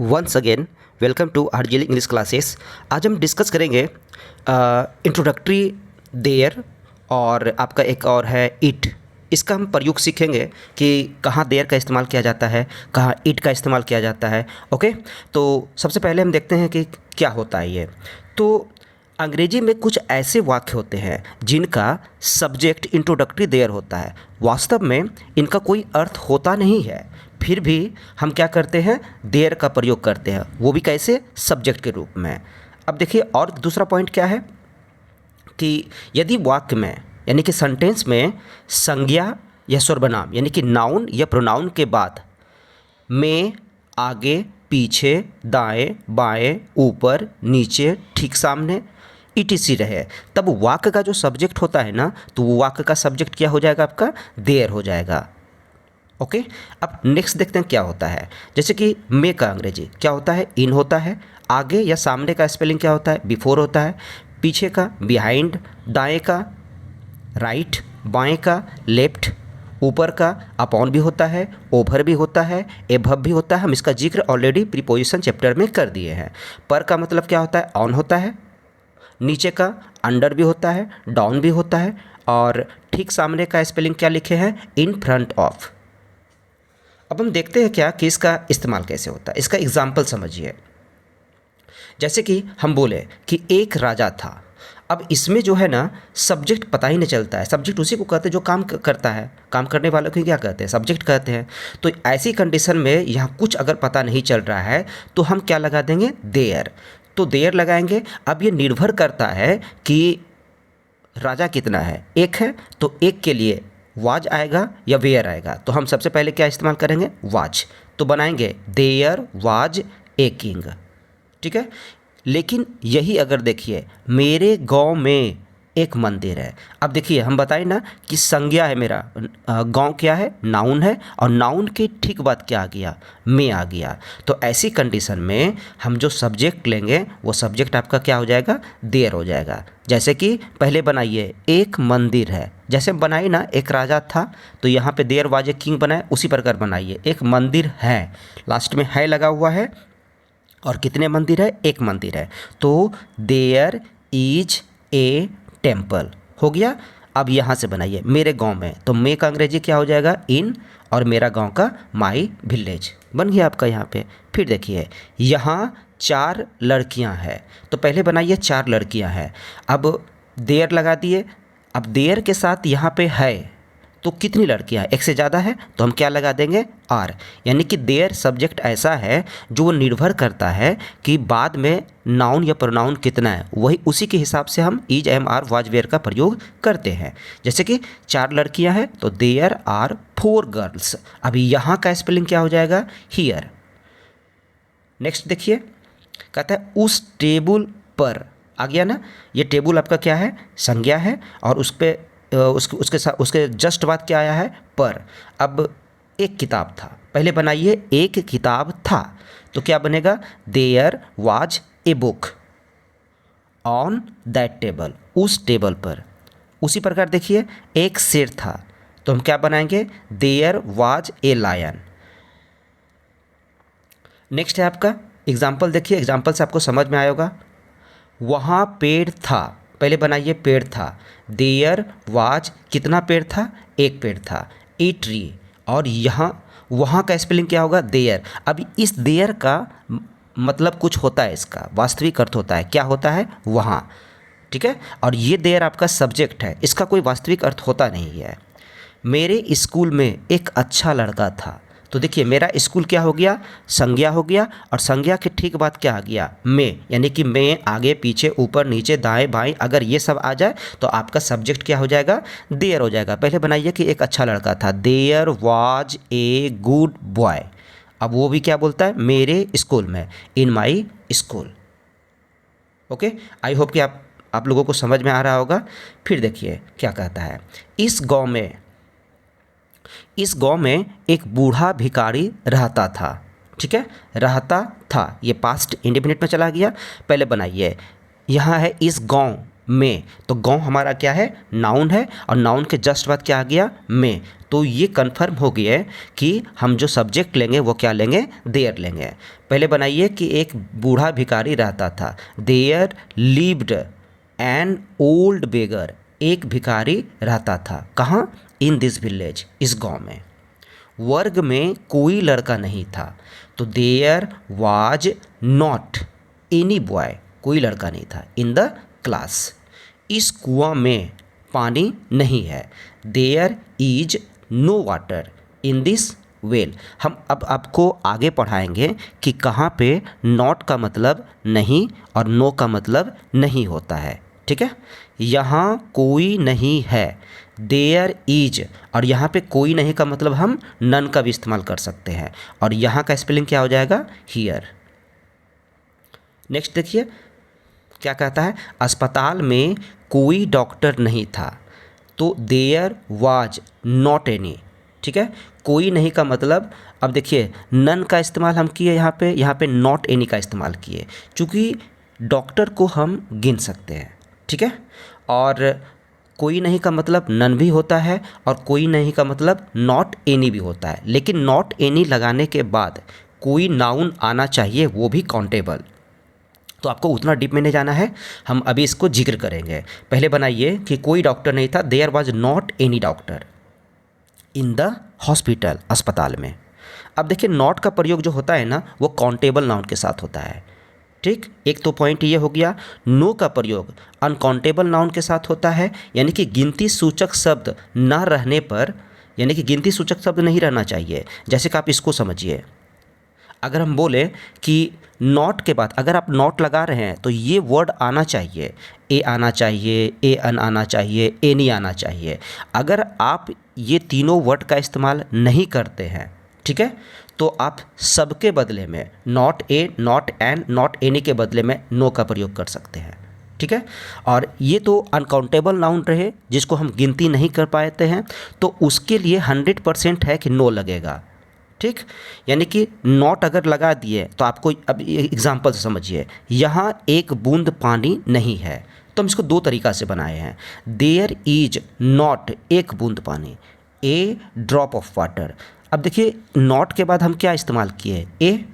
Once again welcome to RGL English classes. आज हम discuss करेंगे इंट्रोडक्टरी देयर और आपका एक और है इट। इसका हम प्रयोग सीखेंगे कि कहाँ देयर का इस्तेमाल किया जाता है, कहाँ इट का इस्तेमाल किया जाता है। ओके, तो सबसे पहले हम देखते हैं कि क्या होता है ये। तो अंग्रेजी में कुछ ऐसे वाक्य होते हैं जिनका सब्जेक्ट इंट्रोडक्टरी देयर होता है। वास्तव में इनका कोई अर्थ होता नहीं है, फिर भी हम क्या करते हैं, देयर का प्रयोग करते हैं, वो भी कैसे, सब्जेक्ट के रूप में। अब देखिए, और दूसरा पॉइंट क्या है कि यदि वाक्य में यानी कि सेंटेंस में संज्ञा या सर्वनाम यानी कि नाउन या प्रोनाउन के बाद में आगे पीछे दाएं बाएं ऊपर नीचे ठीक सामने ईटीसी रहे, तब वाक्य का जो सब्जेक्ट होता है ना, तो वो वाक्य का सब्जेक्ट क्या हो जाएगा, आपका देयर हो जाएगा। ओके, अब नेक्स्ट देखते हैं क्या होता है। जैसे कि मे का अंग्रेजी क्या होता है, इन होता है। आगे या सामने का स्पेलिंग क्या होता है, बिफोर होता है। पीछे का बिहाइंड, दाएं का राइट, बाएं का लेफ्ट, ऊपर का अपॉन भी होता है, ओवर भी होता है, एभव भी होता है। हम इसका जिक्र ऑलरेडी प्रीपोजिशन चैप्टर में कर दिए हैं। पर का मतलब क्या होता है, ऑन होता है। नीचे का अंडर भी होता है, डाउन भी होता है। और ठीक सामने का स्पेलिंग क्या लिखे हैं, इन फ्रंट ऑफ। अब हम देखते हैं क्या कि इसका इस्तेमाल कैसे होता है। इसका एग्जाम्पल समझिए। जैसे कि हम बोले कि एक राजा था। अब इसमें जो है ना, सब्जेक्ट पता ही नहीं चलता है। सब्जेक्ट उसी को कहते हैं जो काम करता है, काम करने वालों को क्या कहते हैं, सब्जेक्ट कहते हैं। तो ऐसी कंडीशन में यहाँ कुछ अगर पता नहीं चल रहा है तो हम क्या लगा देंगे, देयर। तो देयर लगाएंगे। अब ये निर्भर करता है कि राजा कितना है, एक है, तो एक के लिए वाज आएगा या वेयर आएगा। तो हम सबसे पहले क्या इस्तेमाल करेंगे, वाज। तो बनाएंगे देयर वाज ए किंग, ठीक है। लेकिन यही अगर देखिए, मेरे गांव में एक मंदिर है। अब देखिए, हम बताएं ना कि संज्ञा है मेरा, गांव क्या है, नाउन है, और नाउन के ठीक बाद क्या आ गया, में आ गया। तो ऐसी कंडीशन में हम जो सब्जेक्ट लेंगे वो सब्जेक्ट आपका क्या हो जाएगा, देयर हो जाएगा। जैसे कि पहले बनाइए, एक मंदिर है। जैसे बनाइए ना, एक राजा था, तो यहाँ पे देयर वाज ए किंग बनाए, उसी प्रकार बनाइए। एक मंदिर है, लास्ट में है लगा हुआ है, और कितने मंदिर है, एक मंदिर है। तो देयर इज ए टेम्पल हो गया। अब यहाँ से बनाइए, मेरे गांव में, तो मे का अंग्रेजी क्या हो जाएगा, इन, और मेरा गांव का माई विलेज बन गया आपका यहाँ पे। फिर देखिए, यहाँ 4 लड़कियाँ हैं, तो पहले बनाइए 4 लड़कियाँ हैं। अब देयर लगा दिए। अब देयर के साथ यहाँ पे है, तो कितनी लड़कियाँ, एक से ज़्यादा है, तो हम क्या लगा देंगे, आर। यानी कि देयर सब्जेक्ट ऐसा है जो वो निर्भर करता है कि बाद में नाउन या प्रोनाउन कितना है, वही उसी के हिसाब से हम is am are was were का प्रयोग करते हैं। जैसे कि 4 लड़कियाँ हैं, तो देयर आर 4 गर्ल्स। अभी यहाँ का स्पेलिंग क्या हो जाएगा, हियर। नेक्स्ट देखिए, कहता है उस टेबल पर, आ गया ना। ये टेबल आपका क्या है, संज्ञा है, और उस पर उसके साथ उसके जस्ट बाद क्या आया है, पर। अब एक किताब था, पहले बनाइए एक किताब था, तो क्या बनेगा, there was a book on that table, उस टेबल पर। उसी प्रकार देखिए, एक शेर था, तो हम क्या बनाएंगे, there was a lion. Next है आपका एग्जाम्पल। देखिए, एग्जाम्पल से आपको समझ में आया होगा। वहाँ पेड़ था, पहले बनाइए पेड़ था, देयर वाज, कितना पेड़ था, एक पेड़ था, ए ट्री। और यहाँ वहाँ का स्पेलिंग क्या होगा, देयर। अब इस देयर का मतलब कुछ होता है, इसका वास्तविक अर्थ होता है, क्या होता है, वहाँ, ठीक है। और ये देयर आपका सब्जेक्ट है, इसका कोई वास्तविक अर्थ होता नहीं है। मेरे स्कूल में एक अच्छा लड़का था, तो देखिए मेरा स्कूल क्या हो गया, संज्ञा हो गया, और संज्ञा के ठीक बाद क्या आ गया, में। यानी कि में, आगे पीछे ऊपर नीचे दाएं बाएं, अगर ये सब आ जाए तो आपका सब्जेक्ट क्या हो जाएगा, देयर हो जाएगा। पहले बनाइए कि एक अच्छा लड़का था, there was a good boy. अब वो भी क्या बोलता है, मेरे स्कूल में, in my school. Okay, I hope कि आप लोगों को समझ में आ रहा होगा। फिर देखिए क्या कहता है, इस गांव में एक बूढ़ा भिखारी रहता था, ठीक है, रहता था, ये पास्ट इंडेफिनिट में चला गया। पहले बनाइए, यहाँ है इस गांव में, तो गांव हमारा क्या है, नाउन है, और नाउन के जस्ट बाद क्या आ गया, में। तो ये कंफर्म हो गया है कि हम जो सब्जेक्ट लेंगे वो क्या लेंगे, देयर लेंगे। पहले बनाइए कि एक बूढ़ा भिखारी रहता था। देयर लिव्ड एन ओल्ड बेगर, एक भिखारी रहता था। कहाँ? इन दिस विलेज, इस गांव में। वर्ग में कोई लड़का नहीं था, तो there was not any boy, कोई लड़का नहीं था। इन द क्लास, इस कुआं में पानी नहीं है। There is no water in this well. हम अब आपको आगे पढ़ाएंगे कि कहाँ पे नॉट का मतलब नहीं और नो का मतलब नहीं होता है। ठीक है, यहाँ कोई नहीं है। देयर इज, और यहाँ पे कोई नहीं का मतलब हम नन का भी इस्तेमाल कर सकते हैं, और यहाँ का स्पेलिंग क्या हो जाएगा, हियर। नेक्स्ट देखिए क्या कहता है, अस्पताल में कोई डॉक्टर नहीं था, तो देयर वाज नॉट एनी। ठीक है, कोई नहीं का मतलब, अब देखिए नन का इस्तेमाल हम किए यहाँ पे नॉट एनी का इस्तेमाल किए, चूँकि डॉक्टर को हम गिन सकते हैं। ठीक है, और कोई नहीं का मतलब नन भी होता है और कोई नहीं का मतलब नॉट एनी भी होता है, लेकिन नॉट एनी लगाने के बाद कोई नाउन आना चाहिए, वो भी काउंटेबल। तो आपको उतना डीप में नहीं जाना है, हम अभी इसको जिक्र करेंगे। पहले बनाइए कि कोई डॉक्टर नहीं था। There was not any doctor in the hospital, अस्पताल में। अब देखिए नॉट का प्रयोग जो होता है ना, वो काउंटेबल नाउन के साथ होता है। ठीक, एक तो पॉइंट ये हो गया। नो का प्रयोग अनकाउंटेबल नाउन के साथ होता है, यानी कि गिनती सूचक शब्द ना रहने पर, यानी कि गिनती सूचक शब्द नहीं रहना चाहिए। जैसे कि आप इसको समझिए, अगर हम बोले कि नॉट के बाद अगर आप नॉट लगा रहे हैं तो ये वर्ड आना चाहिए, ए आना चाहिए, ए अन आना चाहिए, एनी आना चाहिए। अगर आप ये तीनों वर्ड का इस्तेमाल नहीं करते हैं, ठीक है, तो आप सबके बदले में not a, not an, not any के बदले में नो का प्रयोग कर सकते हैं। ठीक है, और ये तो अनकाउंटेबल नाउन रहे जिसको हम गिनती नहीं कर पाते हैं, तो उसके लिए 100% है कि नो लगेगा। ठीक, यानी कि नॉट अगर लगा दिए तो आपको अब एग्जाम्पल से समझिए, यहाँ एक बूंद पानी नहीं है, तो हम इसको दो तरीक़ा से बनाए हैं। देयर इज नॉट, एक बूंद पानी, ए ड्रॉप ऑफ वाटर। अब देखिए नॉट के बाद हम क्या इस्तेमाल किए, ए।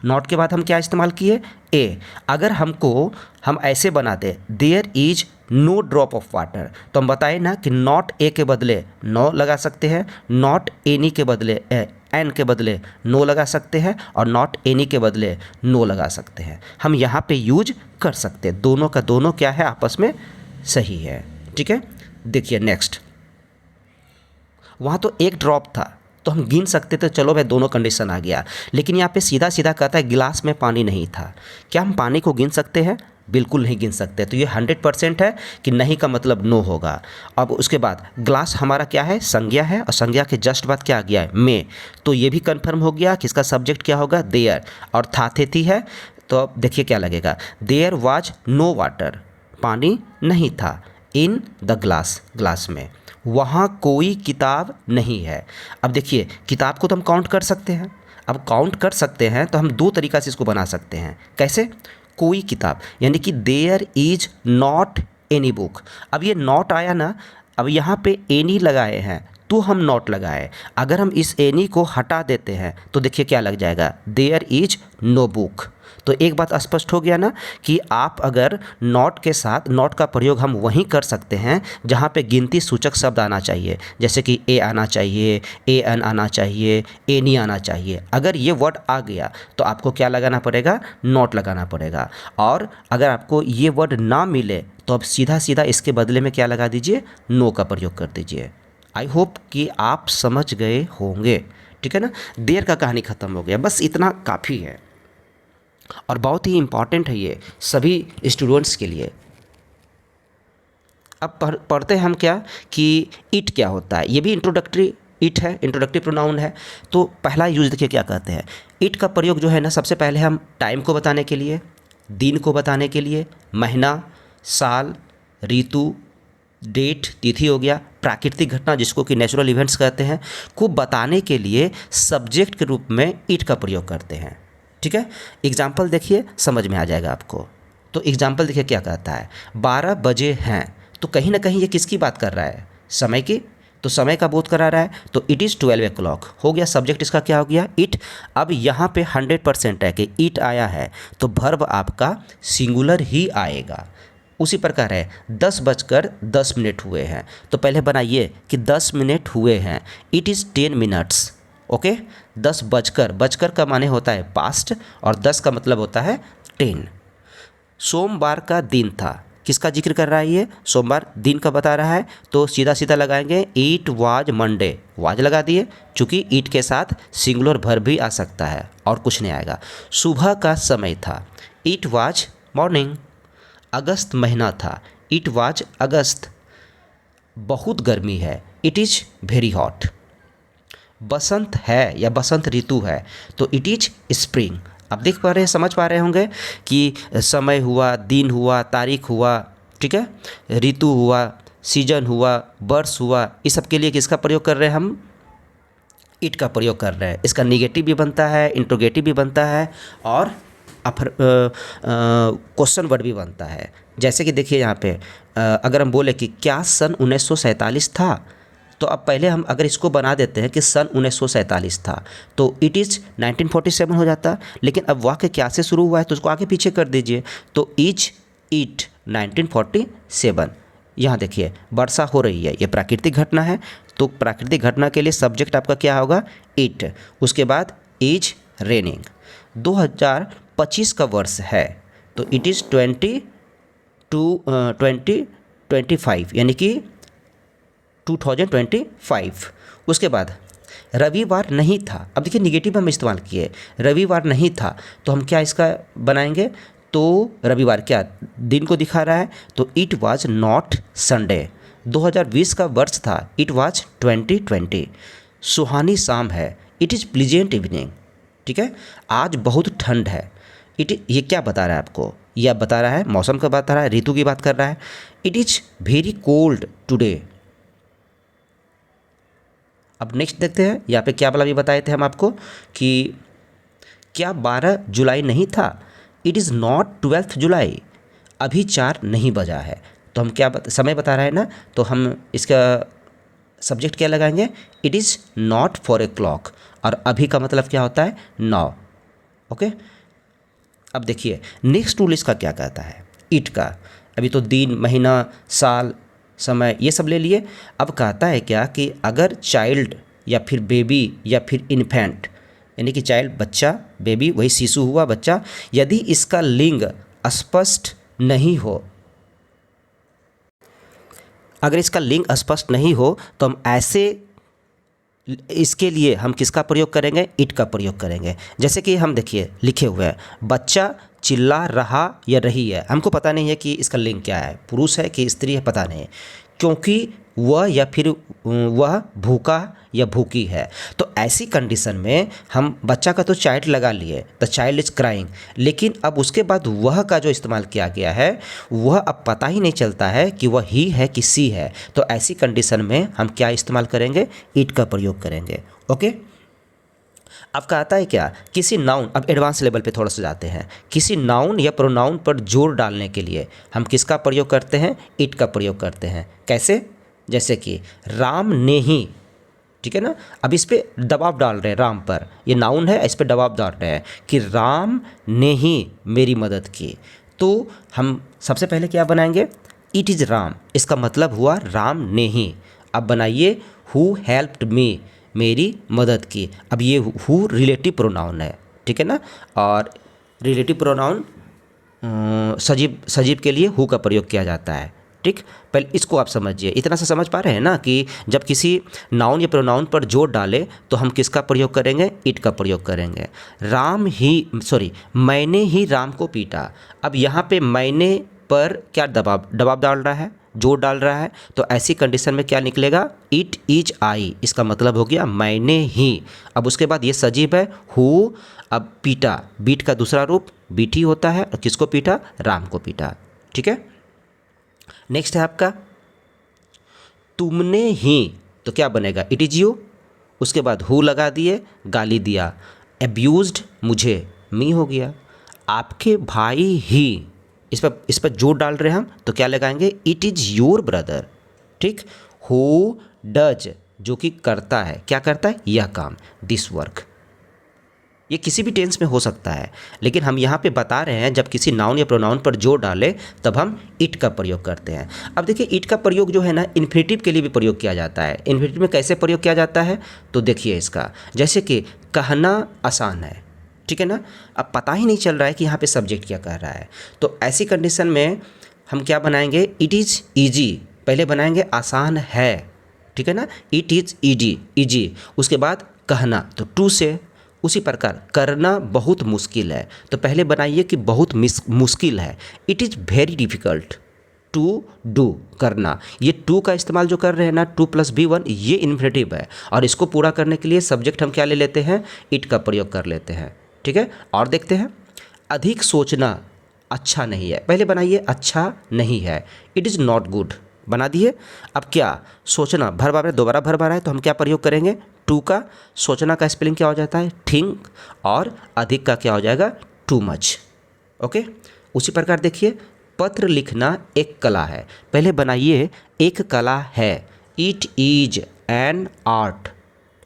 नॉट के बाद हम क्या इस्तेमाल किए, ए। अगर हम ऐसे बना दे there is no drop of water, तो हम बताए ना कि नॉट ए के बदले नो लगा सकते हैं, नॉट एनी के बदले एन के बदले नो लगा सकते हैं, और नॉट एनी के बदले नो लगा सकते हैं। हम यहाँ पे यूज कर सकते हैं, दोनों का दोनों क्या है, आपस में सही है। ठीक है, देखिए नेक्स्ट, वहाँ तो एक ड्रॉप था तो हम गिन सकते थे, चलो भाई दोनों कंडीशन आ गया, लेकिन यहाँ पे सीधा सीधा कहता है गिलास में पानी नहीं था। क्या हम पानी को गिन सकते हैं? बिल्कुल नहीं गिन सकते। तो ये 100% है कि नहीं का मतलब नो होगा। अब उसके बाद ग्लास हमारा क्या है, संज्ञा है, और संज्ञा के जस्ट बाद क्या आ गया है, में। तो ये भी कन्फर्म हो गया कि इसका सब्जेक्ट क्या होगा, देयर, और था थे थी है। तो अब देखिए क्या लगेगा, देयर वाज नो वाटर, पानी नहीं था, इन द ग्लास, ग्लास में। वहाँ कोई किताब नहीं है। अब देखिए किताब को तो हम काउंट कर सकते हैं। अब काउंट कर सकते हैं तो हम दो तरीक़ा से इसको बना सकते हैं। कैसे? कोई किताब, यानी कि there is not any book. अब ये नॉट आया ना, अब यहाँ पे एनी लगाए हैं तो हम नॉट लगाए। अगर हम इस एनी को हटा देते हैं तो देखिए क्या लग जाएगा, देयर इज नो बुक। तो एक बात स्पष्ट हो गया ना कि आप अगर नॉट के साथ, नॉट का प्रयोग हम वहीं कर सकते हैं जहाँ पे गिनती सूचक शब्द आना चाहिए, जैसे कि ए आना चाहिए, ए एन आना चाहिए, एनी आना चाहिए। अगर ये वर्ड आ गया तो आपको क्या लगाना पड़ेगा, नॉट लगाना पड़ेगा। और अगर आपको ये वर्ड ना मिले तो अब सीधा सीधा इसके बदले में क्या लगा दीजिए, नो का प्रयोग कर दीजिए। आई होप कि आप समझ गए होंगे। ठीक है ना, देर का कहानी ख़त्म हो गया, बस इतना काफ़ी है और बहुत ही इम्पॉर्टेंट है ये सभी स्टूडेंट्स के लिए। अब पढ़ते हैं हम क्या कि इट क्या होता है। ये भी इंट्रोडक्टरी इट है, इंट्रोडक्टिव प्रोनाउन है। तो पहला यूज देखिए क्या कहते हैं। इट का प्रयोग जो है ना, सबसे पहले हम टाइम को बताने के लिए, दिन को बताने के लिए, महीना, साल, ऋतु, डेट, तिथि हो गया, प्राकृतिक घटना जिसको कि नेचुरल इवेंट्स कहते हैं, को बताने के लिए सब्जेक्ट के रूप में इट का प्रयोग करते हैं। ठीक है, एग्जाम्पल देखिए समझ में आ जाएगा आपको। तो एग्जाम्पल देखिए क्या कहता है, 12 बजे हैं। तो कहीं ना कहीं ये किसकी बात कर रहा है, समय की। तो समय का बोध करा रहा है, तो इट इज़ 12 o'clock हो गया। सब्जेक्ट इसका क्या हो गया, इट। अब यहाँ पे 100% है कि इट आया है, तो वर्ब आपका सिंगुलर ही आएगा। उसी प्रकार है 10:10 हुए हैं, तो पहले बनाइए कि 10 मिनट हुए हैं, इट इज़ 10 minutes। ओके, 10 बजकर का माने होता है पास्ट, और 10 का मतलब होता है 10। सोमवार का दिन था, किसका जिक्र कर रहा है ये, सोमवार दिन का बता रहा है, तो सीधा सीधा लगाएंगे इट वाज मंडे, वाज लगा दिए, चूँकि इट के साथ सिंगुलर वर्ब भी आ सकता है और कुछ नहीं आएगा। सुबह का समय था, इट वाज मॉर्निंग। अगस्त महीना था, इट वाज अगस्त। बहुत गर्मी है, इट इज़ वेरी हॉट। बसंत है या बसंत ऋतु है, तो इट इज स्प्रिंग। आप देख पा रहे हैं, समझ पा रहे होंगे कि समय हुआ, दिन हुआ, तारीख हुआ, ठीक है, ऋतु हुआ, सीजन हुआ, वर्ष हुआ, इस सब के लिए किसका प्रयोग कर रहे हैं हम, इट का प्रयोग कर रहे हैं। इसका निगेटिव भी बनता है, इंट्रोगेटिव भी बनता है, और क्वेश्चन वर्ड भी बनता है। जैसे कि देखिए यहाँ पे अगर हम बोले कि क्या सन 1947 था, तो अब पहले हम अगर इसको बना देते हैं कि सन 1947 था, तो इट इज़ 1947 हो जाता। लेकिन अब वाक्य क्या से शुरू हुआ है, तो उसको आगे पीछे कर दीजिए, तो इज इट 1947। यहाँ देखिए वर्षा हो रही है, ये प्राकृतिक घटना है, तो प्राकृतिक घटना के लिए सब्जेक्ट आपका क्या होगा, इट। उसके बाद इज रेनिंग। 2025 का वर्ष है, तो इट इज़ 2025 यानी कि 2025। उसके बाद रविवार नहीं था। अब देखिए निगेटिव हम इस्तेमाल किए, रविवार नहीं था, तो हम क्या इसका बनाएंगे, तो रविवार क्या दिन को दिखा रहा है, तो इट वाज नॉट संडे। 2020 का वर्ष था, इट वाज 2020। सुहानी शाम है, इट इज़ प्लीजेंट इवनिंग। ठीक है, आज बहुत ठंड है, ये क्या बता रहा है आपको, यह बता रहा है मौसम का बता रहा है, ऋतु की बात कर रहा है। It is very cold today. अब नेक्स्ट देखते हैं, यहाँ पे क्या वाला भी बताए थे हम आपको कि क्या 12 जुलाई नहीं था, इट इज़ नॉट 12 जुलाई। अभी 4 नहीं बजा है, तो हम क्या समय बता रहे हैं ना, तो हम इसका सब्जेक्ट क्या लगाएंगे, इट इज़ नॉट 4 o'clock, और अभी का मतलब क्या होता है, 9। ओके, अब देखिए नेक्स्ट रूल इसका क्या कहता है, इट का। अभी तो दिन, महीना, साल, समय ये सब ले लिए। अब कहता है क्या कि अगर चाइल्ड या फिर बेबी या फिर इन्फेंट, यानी कि चाइल्ड बच्चा, बेबी वही शिशु हुआ बच्चा, यदि इसका लिंग स्पष्ट नहीं हो, अगर इसका लिंग स्पष्ट नहीं हो, तो हम ऐसे इसके लिए हम किसका प्रयोग करेंगे, इट का प्रयोग करेंगे। जैसे कि हम देखिए लिखे हुए हैं, बच्चा चिल्ला रहा या रही है, हमको पता नहीं है कि इसका लिंग क्या है, पुरुष है कि स्त्री है, पता नहीं, क्योंकि वह या फिर वह भूखा या भूखी है। तो ऐसी कंडीशन में हम बच्चा का तो चाइल्ड लगा लिए, द चाइल्ड इज क्राइंग, लेकिन अब उसके बाद वह का जो इस्तेमाल किया गया है, वह अब पता ही नहीं चलता है कि वह ही है कि सी है। तो ऐसी कंडीशन में हम क्या इस्तेमाल करेंगे, इट का प्रयोग करेंगे। ओके, अब कहता है क्या, किसी नाउन, अब एडवांस लेवल पे थोड़ा सा जाते हैं, किसी नाउन या प्रोनाउन पर जोर डालने के लिए हम किसका प्रयोग करते हैं, इट का प्रयोग करते हैं। कैसे, जैसे कि राम ने ही, ठीक है ना, अब इस पे दबाव डाल रहे हैं राम पर, ये नाउन है, इस पे दबाव डाल रहे हैं कि राम ने ही मेरी मदद की। तो हम सबसे पहले क्या बनाएंगे, इट इज़ राम, इसका मतलब हुआ राम ने ही। अब बनाइए हु हेल्प्ड मी, मेरी मदद की। अब ये हु रिलेटिव प्रोनाउन है, ठीक है ना, और रिलेटिव प्रोनाउन सजीव के लिए हु का प्रयोग किया जाता है। ठीक, पहले इसको आप समझिए, इतना सा समझ पा रहे हैं ना कि जब किसी नाउन या प्रोनाउन पर जोर डाले तो हम किसका प्रयोग करेंगे, इट का प्रयोग करेंगे। मैंने ही राम को पीटा। अब यहाँ पे मैंने पर क्या दबाव डाल रहा है, जोर डाल रहा है, तो ऐसी कंडीशन में क्या निकलेगा, इट इज आई, इसका मतलब हो गया मैंने ही। अब उसके बाद ये सजीव है हु, अब पीटा, बीट का दूसरा रूप बीटी होता है, और किसको पीटा, राम को पीटा। ठीक है, नेक्स्ट है आपका तुमने ही, तो क्या बनेगा, इट इज यू। उसके बाद हु लगा दिए, गाली दिया, एब्यूज्ड मुझे, मी हो गया। आपके भाई ही, इस पर जोर डाल रहे हैं हम, तो क्या लगाएंगे, इट इज़ योर ब्रदर। ठीक, हु डज जो कि करता है, क्या करता है, यह काम, दिस वर्क। ये किसी भी टेंस में हो सकता है, लेकिन हम यहाँ पे बता रहे हैं जब किसी नाउन या प्रोनाउन पर जोर डालें तब हम इट का प्रयोग करते हैं। अब देखिए इट का प्रयोग जो है ना इन्फिनिटिव के लिए भी प्रयोग किया जाता है। इन्फिनिटिव में कैसे प्रयोग किया जाता है तो देखिए इसका, जैसे कि कहना आसान है, ठीक है ना, अब पता ही नहीं चल रहा है कि यहाँ पे सब्जेक्ट क्या कह रहा है, तो ऐसी कंडीशन में हम क्या बनाएंगे, इट इज़ ईजी, पहले बनाएंगे आसान है, ठीक है ना, इट इज़ ईजी, उसके बाद कहना तो टू से, उसी प्रकार करना बहुत मुश्किल है तो पहले बनाइए कि बहुत मुश्किल है, it is very difficult to do, करना। ये टू का इस्तेमाल जो कर रहे हैं ना, 2+B1 ये इन्फिनिटिव है, और इसको पूरा करने के लिए सब्जेक्ट हम क्या ले लेते हैं, इट का प्रयोग कर लेते हैं, ठीक है। और देखते हैं, अधिक सोचना अच्छा नहीं है, पहले बनाइए अच्छा नहीं है, इट इज़ नॉट गुड, बना दिए। अब क्या, सोचना भर बार दोबारा भर बार है तो हम क्या प्रयोग करेंगे, टू का, सोचना का स्पेलिंग क्या हो जाता है, थिंक, और अधिक का क्या हो जाएगा, टू मच, ओके। उसी प्रकार देखिए, पत्र लिखना एक कला है, पहले बनाइए एक कला है, इट इज एन आर्ट,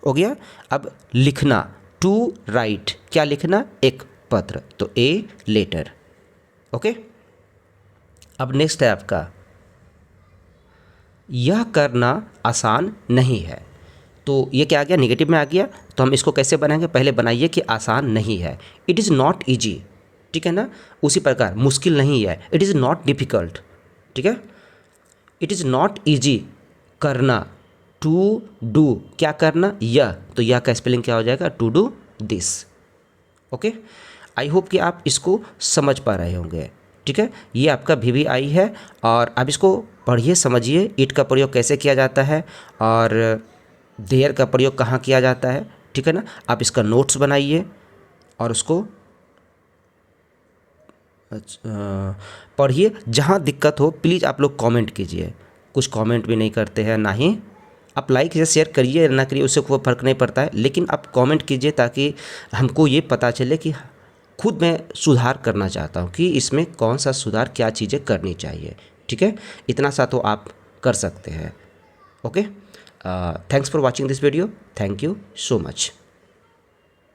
हो गया। अब लिखना, टू राइट, क्या लिखना, एक पत्र, तो ए लेटर, ओके। अब नेक्स्ट है आपका, यह करना आसान नहीं है, तो ये क्या आ गया, निगेटिव में आ गया, तो हम इसको कैसे बनाएंगे, पहले बनाइए कि आसान नहीं है, इट इज़ नॉट ईजी, ठीक है ना। उसी प्रकार मुश्किल नहीं है, इट इज़ नॉट डिफ़िकल्ट, ठीक है। इट इज़ नॉट ईजी करना, टू डू, क्या करना, यह, तो यह का स्पेलिंग क्या हो जाएगा, to do this, okay. I hope कि आप इसको समझ पा रहे होंगे, ठीक है। ये आपका VVI है, और आप इसको पढ़िए, समझिए, इट का प्रयोग कैसे किया जाता है और देयर का प्रयोग कहाँ किया जाता है, ठीक है ना। आप इसका नोट्स बनाइए और उसको पढ़िए, जहाँ दिक्कत हो प्लीज़ आप लोग कमेंट कीजिए, कुछ कमेंट भी नहीं करते हैं, ना ही आप लाइक या शेयर करिए ना करिए, उससे कोई फ़र्क नहीं पड़ता है, लेकिन आप कमेंट कीजिए ताकि हमको ये पता चले कि खुद मैं सुधार करना चाहता हूँ कि इसमें कौन सा सुधार, क्या चीज़ें करनी चाहिए, ठीक है। इतना सा तो आप कर सकते हैं, okay. Thanks for watching this video, thank you so much.